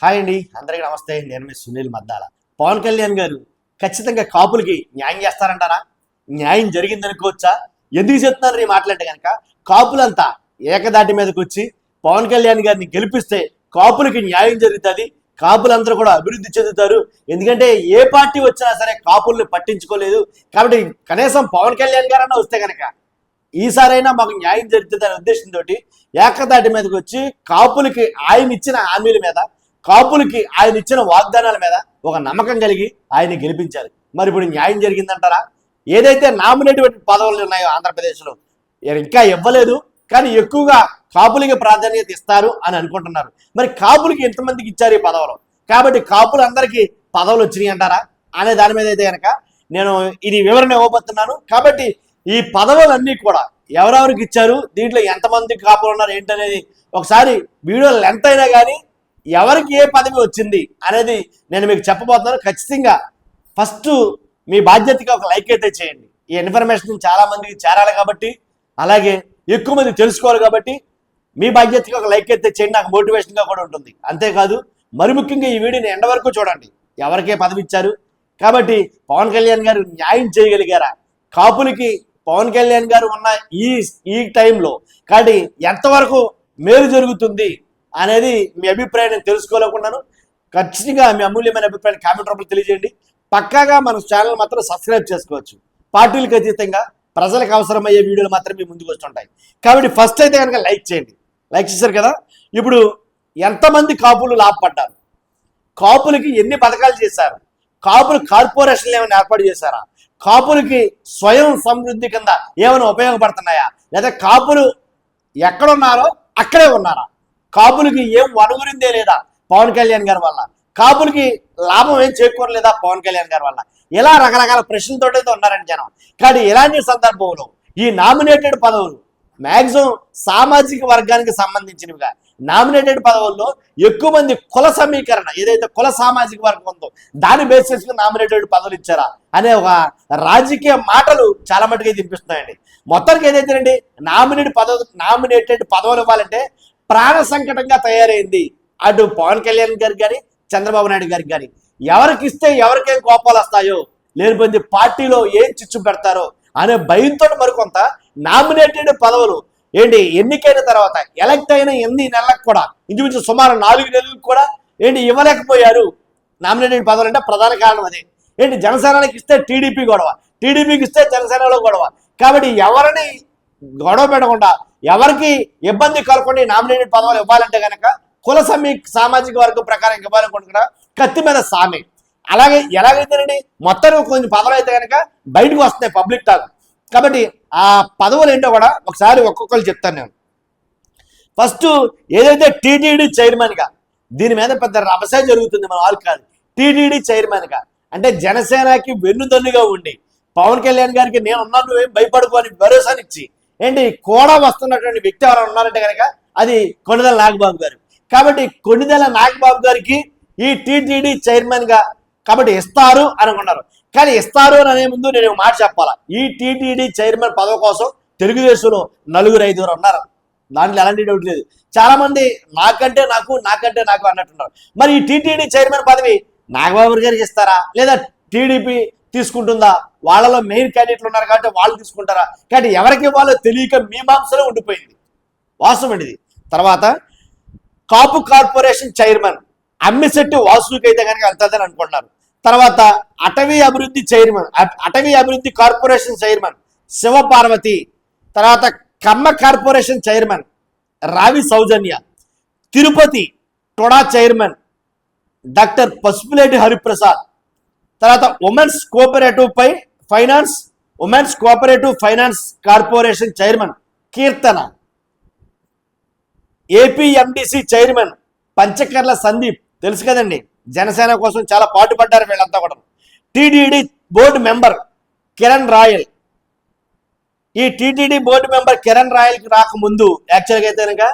Hi అండి, అందరికీ నమస్తే. నేను మీ సునీల్ మద్దాల. పవన్ కళ్యాణ్ గారు ఖచ్చితంగా కాపులకి న్యాయం చేస్తారంటారా? న్యాయం జరిగిందనుకోవచ్చా? ఎందుకు చెప్తున్నారు ఈ మాటలంటే కనుక కాపులంతా ఏకదాటి మీదకి వచ్చి పవన్ కళ్యాణ్ గారిని గెలిపిస్తే కాపులకి న్యాయం జరుగుతుంది, కాపులందరూ కూడా అభివృద్ధి చెందుతారు. ఎందుకంటే ఏ పార్టీ వచ్చినా సరే కాపుల్ని పట్టించుకోలేదు. కాబట్టి కనీసం పవన్ కళ్యాణ్ గారన్నా వస్తే కనుక ఈసారైనా మాకు న్యాయం జరుగుతుంది అనే ఉద్దేశంతో ఏకదాటి మీదకి వచ్చి కాపులకి ఆయన ఇచ్చిన హామీల మీద, కాపులకి ఆయన ఇచ్చిన వాగ్దానాల మీద ఒక నమ్మకం కలిగి ఆయన గెలిపించారు. మరి ఇప్పుడు న్యాయం జరిగిందంటారా? ఏదైతే నామినేటెడ్ పదవులు ఉన్నాయో ఆంధ్రప్రదేశ్లో ఇంకా ఇవ్వలేదు, కానీ ఎక్కువగా కాపులకి ప్రాధాన్యత ఇస్తారు అని అనుకుంటున్నారు. మరి కాపులకి ఎంతమందికి ఇచ్చారు ఈ పదవులు? కాబట్టి కాపులందరికీ పదవులు వచ్చినాయి అంటారా అనే దాని మీద అయితే కనుక నేను ఇది వివరణ ఇవ్వబోతున్నాను. కాబట్టి ఈ పదవులన్నీ కూడా ఎవరెవరికి ఇచ్చారు, దీంట్లో ఎంతమంది కాపులు ఉన్నారు ఏంటనేది ఒకసారి వీడియో లెంత్ అయినా కానీ ఎవరికి ఏ పదవి వచ్చింది అనేది నేను మీకు చెప్పబోతున్నాను. ఖచ్చితంగా ఫస్ట్ మీ బాధ్యతగా ఒక లైక్ అయితే చేయండి. ఈ ఇన్ఫర్మేషన్ చాలా మందికి చేరాలి కాబట్టి, అలాగే ఎక్కువ మంది తెలుసుకోవాలి కాబట్టి మీ బాధ్యతగా ఒక లైక్ అయితే చేయండి. నాకు మోటివేషన్గా కూడా ఉంటుంది. అంతేకాదు మరి ముఖ్యంగా ఈ వీడియోని ఎండ వరకు చూడండి. ఎవరికే పదవి ఇచ్చారు, కాబట్టి పవన్ కళ్యాణ్ గారు న్యాయం చేయగలిగారా, కాపులకి పవన్ కళ్యాణ్ గారు ఉన్న ఈ టైంలో కాబట్టి ఎంతవరకు మేలు జరుగుతుంది అనేది మీ అభిప్రాయం నేను తెలుసుకోలేకున్నాను. ఖచ్చితంగా మీ అమూల్యమైన అభిప్రాయాన్ని కామెంట్ రూపంలో తెలియజేయండి. పక్కాగా మన ఛానల్ మాత్రం సబ్స్క్రైబ్ చేసుకోవచ్చు. పార్టీలకు అతీతంగా ప్రజలకు అవసరమయ్యే వీడియోలు మాత్రమే ముందుకు వస్తుంటాయి. కాబట్టి ఫస్ట్ అయితే కనుక లైక్ చేయండి. లైక్ చేశారు కదా? ఇప్పుడు ఎంతమంది కాపులు లాభపడ్డారు, కాపులకి ఎన్ని పథకాలు చేశారు, కాపులు కార్పొరేషన్లు ఏమైనా ఏర్పాటు చేశారా, కాపులకి స్వయం సమృద్ధి కింద ఏమైనా ఉపయోగపడుతున్నాయా, లేదా కాపులు ఎక్కడున్నారో అక్కడే ఉన్నారా, కాపులకి ఏం వనగురిందే లేదా పవన్ కళ్యాణ్ గారి వల్ల, కాపులకి లాభం ఏం చేకూరలేదా పవన్ కళ్యాణ్ గారి వల్ల, ఇలా రకరకాల ప్రశ్నలతో ఉన్నారండి జనం. కానీ ఇలాంటి సందర్భంలో ఈ నామినేటెడ్ పదవులు మ్యాక్సిమం సామాజిక వర్గానికి సంబంధించినవిగా నామినేటెడ్ పదవుల్లో ఎక్కువ మంది కుల సమీకరణ ఏదైతే కుల సామాజిక వర్గం ఉందో దాన్ని బేస్ చేసుకుని నామినేటెడ్ పదవులు ఇచ్చారా అనే ఒక రాజకీయ మాటలు చాలా మటుకు వినిపిస్తున్నాయండి. మొత్తానికి ఏదైతేనండి నామినేటెడ్ పదవులు ఇవ్వాలంటే ప్రాణ సంకటంగా తయారైంది. అటు పవన్ కళ్యాణ్ గారికి కానీ చంద్రబాబు నాయుడు గారికి కానీ ఎవరికి ఇస్తే ఎవరికేం కోపాలు వస్తాయో, లేనిపోయింది పార్టీలో ఏం చిచ్చు పెడతారో అనే భయంతో మరికొంత నామినేటెడ్ పదవులు ఏంటి ఎన్నికైన తర్వాత ఎలక్ట్ అయిన 8 నెలలకు కూడా ఇంచుమించు సుమారు 4 నెలలకు కూడా ఏంటి ఇవ్వలేకపోయారు. నామినేటెడ్ పదవులు అంటే ప్రధాన కారణం అదే. ఏంటి జనసేనకి ఇస్తే టీడీపీ గొడవ, టీడీపీకి ఇస్తే జనసేనలో గొడవ. కాబట్టి ఎవరిని గొడవ పెట్టకుండా, ఎవరికి ఇబ్బంది కలగకుండా నామినేటెడ్ పదవులు ఇవ్వాలంటే కనుక కుల సామాజిక వర్గం ప్రకారం ఇవ్వాలనుకుంటున్నా కత్తి మీద సామే. అలాగే ఎలాగైతేనండి మొత్తం కొన్ని పదవులు అయితే కనుక బయటకు వస్తున్నాయి పబ్లిక్ టాక్. కాబట్టి ఆ పదవులు ఏంటో కూడా ఒకసారి ఒక్కొక్కరు చెప్తాను నేను. ఫస్ట్ ఏదైతే టీటీడీ చైర్మన్గా, దీని మీద పెద్ద రభసే జరుగుతుంది మన వాళ్ళు కాదు. టీటీడీ చైర్మన్గా అంటే జనసేనకి వెన్నుదన్నుగా ఉండి పవన్ కళ్యాణ్ గారికి నేను ఉన్నాను నువ్వేం భయపడుకోని భరోసానిచ్చి ఏంటి కూడా వస్తున్నటువంటి వ్యక్తి ఎవరైనా ఉన్నారంటే కనుక అది కొణిదెల నాగబాబు గారు. కాబట్టి కొణిదెల నాగబాబు గారికి ఈ టీటీడీ చైర్మన్గా కాబట్టి ఇస్తారు అనుకున్నారు. కానీ ఇస్తారు అని అనే ముందు నేను మాట చెప్పాలా, ఈ టీటీడీ చైర్మన్ పదవి కోసం తెలుగుదేశంలో 4-5 ఉన్నారు. దాంట్లో ఎలాంటి డౌట్ లేదు. చాలా మంది నాకంటే నాకు అన్నట్టున్నారు. మరి ఈ టీటీడీ చైర్మన్ పదవి నాగబాబు గారికి ఇస్తారా, లేదా టీడీపీ తీసుకుంటుందా? వాళ్ళలో మెయిన్ క్యాండిడేట్లు ఉన్నారు కాబట్టి వాళ్ళు తీసుకుంటారా? కానీ ఎవరికి ఇవ్వాలో తెలియక మీమాంసలో ఉండిపోయింది. వాస్తవం అండి ఇది. తర్వాత కాపు కార్పొరేషన్ చైర్మన్ అమ్మిశెట్టి వాసుకి అయితే కనుక వెళ్తుందని అనుకుంటున్నారు. తర్వాత అటవీ అభివృద్ధి కార్పొరేషన్ చైర్మన్ శివపార్వతి, తర్వాత కమ్మ corporation chairman Ravi Sowjanya, Tirupati TUDA chairman doctor Pasupuleti Hariprasad, తర్వాత women's cooperative finance corporation chairman Keerthana, APMDC chairman Panchakarla Sandeep, తెలుసు కదండి జనసేన కోసం చాలా పాటుపడ్డారు వీళ్ళంతా కూడా. TTD board member Kiran Royal, ఈ టీటీడీ బోర్డు మెంబర్ కిరణ్ రాయల్కి రాకముందు యాక్చువల్గా అయితే కనుక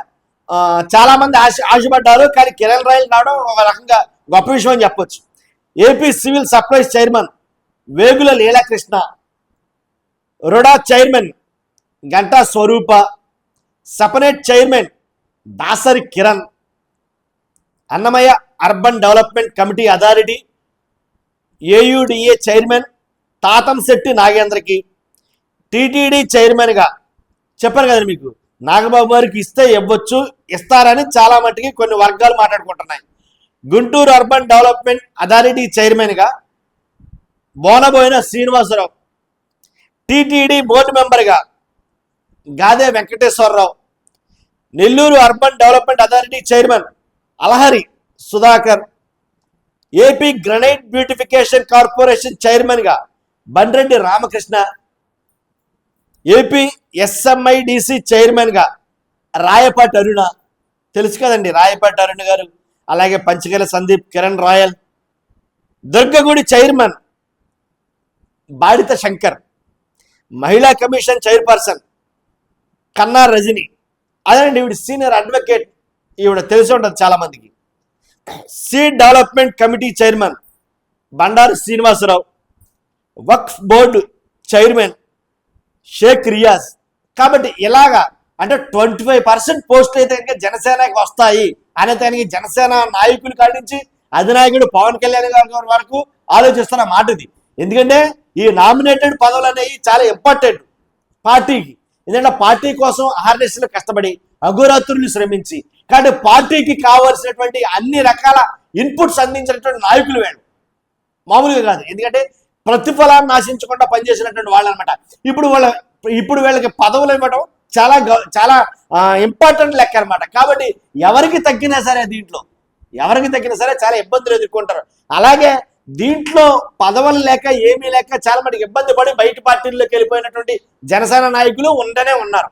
చాలా మంది ఆశపడ్డారు. కానీ కిరణ్ రాయల్ రావడం ఒక రకంగా గొప్ప విషయం అని చెప్పొచ్చు. AP civil supplies chairman Vegula Leelakrishna, RUDA chairman Ganta Swarupa, SAPNET chairman Dasari Kiran, Annamayya urban development committee authority AUDA chairman Tatamsetti నాగేంద్రకి, టీటీడీ చైర్మన్గా చెప్పాను కదా మీకు, నాగబాబు గారికి ఇస్తే ఇవ్వచ్చు, ఇస్తారని చాలా మట్టుకి కొన్ని వర్గాలు మాట్లాడుకుంటున్నాయి. గుంటూరు అర్బన్ డెవలప్మెంట్ అథారిటీ చైర్మన్గా బోనబోయిన శ్రీనివాసరావు, టీటీడీ బోర్డు మెంబర్గా Gade Venkateswararao, Nellore urban development authority chairman Alahari Sudhakar, AP granite beautification corporation చైర్మన్గా బండ్రెడ్డి రామకృష్ణ, ఏపీ ఎస్ఎంఐడిసి చైర్మన్గా రాయపాటి అరుణ, తెలుసు కదండి రాయపాటి అరుణ గారు, అలాగే పంచగల సందీప్ కిరణ్ రాయల్, దుర్గగుడి చైర్మన్ బాడిత శంకర్, మహిళా కమిషన్ చైర్పర్సన్ కన్నా రజని, అదేనండి ఈవిడ సీనియర్ అడ్వకేట్, ఈవిడ తెలిసి ఉంటుంది చాలా మందికి. Seed development committee chairman Bandaru Srinivasarao, Waqf board chairman Sheikh Riyaz. కాబట్టి ఇలాగా అంటే 25% పోస్టులు అయితే కనుక జనసేనకి వస్తాయి అనే దానికి జనసేన నాయకులు కాడించి అధినాయకుడు పవన్ కళ్యాణ్ గారి వరకు ఆలోచిస్తున్న మాట ఇది. ఎందుకంటే ఈ నామినేటెడ్ పదవులు అనేవి చాలా ఇంపార్టెంట్ పార్టీకి. ఎందుకంటే పార్టీ కోసం అహర్నిశలు కష్టపడి అఘోరాత్రులు శ్రమించి కాబట్టి పార్టీకి కావాల్సినటువంటి అన్ని రకాల ఇన్పుట్స్ అందించినటువంటి నాయకులు వేళ్ళు, మామూలుగా కాదు. ఎందుకంటే ప్రతిఫలాన్ని ఆశించకుండా పనిచేసినటువంటి వాళ్ళు అనమాట. ఇప్పుడు వీళ్ళకి పదవులు ఇవ్వడం చాలా చాలా ఇంపార్టెంట్ లెక్క అనమాట. కాబట్టి ఎవరికి తగ్గినా సరే చాలా ఇబ్బందులు ఎదుర్కొంటారు. అలాగే దీంట్లో పదవులు లేక ఏమీ లేక చాలా మటుకు ఇబ్బంది పడి బయట పార్టీల్లోకి వెళ్ళిపోయినటువంటి జనసేన నాయకులు ఉన్నారు,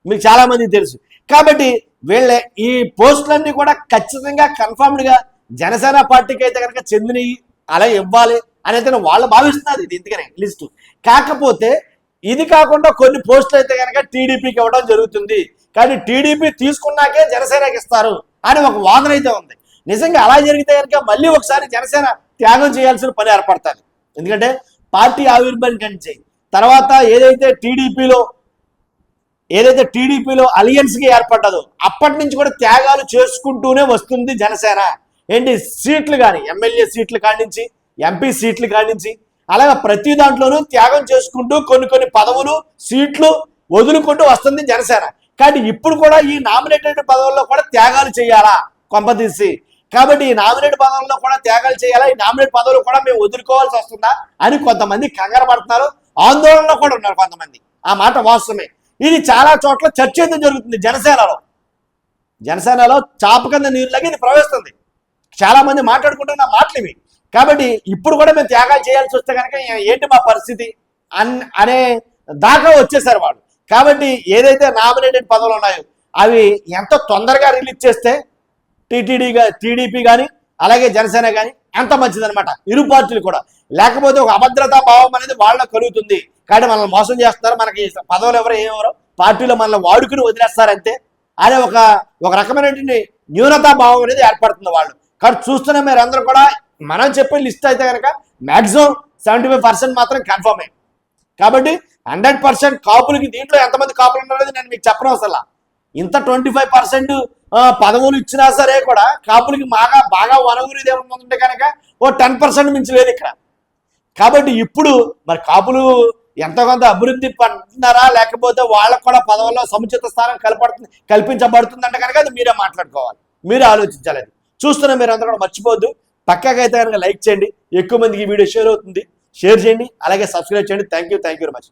మీకు చాలా మందికి తెలుసు. కాబట్టి వీళ్ళ ఈ పోస్టులన్నీ కూడా ఖచ్చితంగా కన్ఫర్మ్డ్గా జనసేన పార్టీకి అయితే కనుక చెందినవి, అలా ఇవ్వాలి అనేది వాళ్ళు భావిస్తున్నారు. ఇది ఎందుకనే లిస్టు. కాకపోతే ఇది కాకుండా కొన్ని పోస్టులు అయితే కనుక టీడీపీకి ఇవ్వడం జరుగుతుంది, కానీ టీడీపీ తీసుకున్నాకే జనసేనకి ఇస్తారు అని ఒక వాదన అయితే ఉంది. నిజంగా అలా జరిగితే కనుక మళ్ళీ ఒకసారి జనసేన త్యాగం చేయాల్సిన పని ఏర్పడుతుంది. ఎందుకంటే పార్టీ ఆవిర్భావం కంటే తర్వాత ఏదైతే టీడీపీలో అలియన్స్కి ఏర్పడ్డదో అప్పటి నుంచి కూడా త్యాగాలు చేసుకుంటూనే వస్తుంది జనసేన. ఏంటి సీట్లు కానీ ఎమ్మెల్యే సీట్లు కానించి ఎంపీ సీట్లు కానించి అలాగే ప్రతి దాంట్లోనూ త్యాగం చేసుకుంటూ కొన్ని పదవులు సీట్లు వదులుకుంటూ వస్తుంది జనసేన. కానీ ఇప్పుడు కూడా ఈ నామినేటెడ్ పదవుల్లో కూడా త్యాగాలు చేయాలా కొంపదీసి. కాబట్టి ఈ నామినేట్ పదవుల్లో కూడా త్యాగాలు చేయాలా, ఈ నామినేట్ పదవులు కూడా మేము వదులుకోవాల్సి వస్తుందా అని కొంతమంది కంగారు పడుతున్నారు, ఆందోళనలో కూడా ఉన్నారు కొంతమంది. ఆ మాట వాస్తవమే. ఇది చాలా చోట్ల చర్చ అయితే జరుగుతుంది జనసేనలో చాప కింద నీరులాగా ఇది ప్రవేశిస్తుంది. చాలా మంది మాట్లాడుకుంటున్న మాటలు ఇవి. కాబట్టి ఇప్పుడు కూడా మేము త్యాగాలు చేయాల్సి వస్తే కనుక ఏంటి మా పరిస్థితి అనే దాకా వచ్చేసారు వాళ్ళు. కాబట్టి ఏదైతే నామినేటెడ్ పదవులు ఉన్నాయో అవి ఎంత తొందరగా రిలీజ్ చేస్తే టీడీపీ కానీ అలాగే జనసేన కానీ అంత మంచిదనమాట, ఇరు పార్టీలు కూడా. లేకపోతే ఒక అభద్రతా భావం అనేది వాళ్ళకి కలుగుతుంది. కాబట్టి మనల్ని మోసం చేస్తారు, మనకి పదవులు ఎవరో పార్టీలో మనల్ని వాడుకుని వదిలేస్తారంతే అనే ఒక రకమైనటువంటి న్యూనతా భావం అనేది ఏర్పడుతుంది వాళ్ళు. కాబట్టి చూస్తున్న మీరు అందరూ కూడా మనం చెప్పే లిస్ట్ అయితే కనుక మ్యాక్సిమం 75% మాత్రం కన్ఫర్మే. కాబట్టి 100% కాపులకి దీంట్లో ఎంతమంది కాపులు ఉన్నారనేది నేను మీకు చెప్పడం అసలు. ఇంత 25% పదవులు ఇచ్చినా సరే కూడా కాపులకి బాగా వనగురిది ఏముందంటే కనుక 10% మించి లేదు ఇక్కడ. కాబట్టి ఇప్పుడు మరి కాపులు ఎంతో కొంత అభివృద్ధి పడుతున్నారా, లేకపోతే వాళ్ళకు కూడా పదవుల్లో సముచిత స్థానం కల్పించబడుతుందంటే కనుక అది మీరే మాట్లాడుకోవాలి, మీరే ఆలోచించాలి. అది చూస్తున్న మీరు అంతా కూడా మర్చిపోవద్దు. పక్కాగా అయితే కనుక లైక్ చేయండి, ఎక్కువ మందికి ఈ వీడియో షేర్ అవుతుంది, షేర్ చేయండి, అలాగే సబ్స్క్రైబ్ చేయండి. Thank you very much.